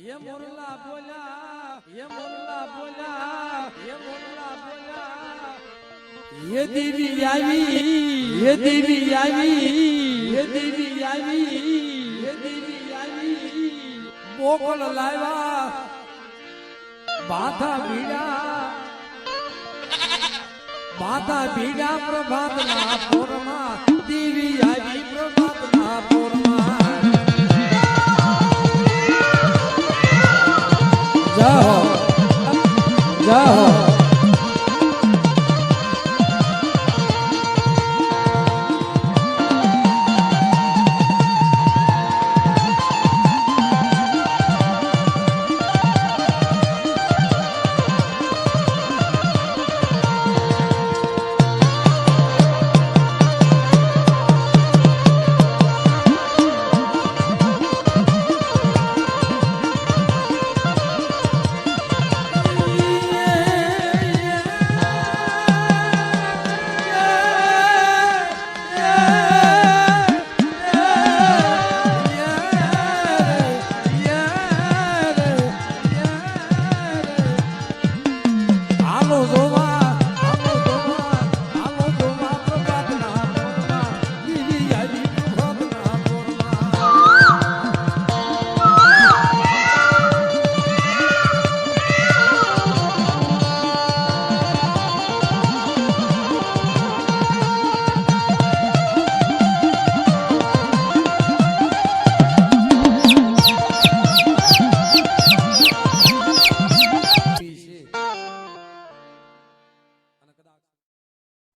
ये मोरला बोला ये मोरला बोला ये मोरला बोला ये देवी आई ये देवी आई ये देवी आई ये देवी आई बोकल लावा बाधा बीड़ा प्रभात ना पोरमा देवी आई प्रभात ना पोरमा जाओ जाओ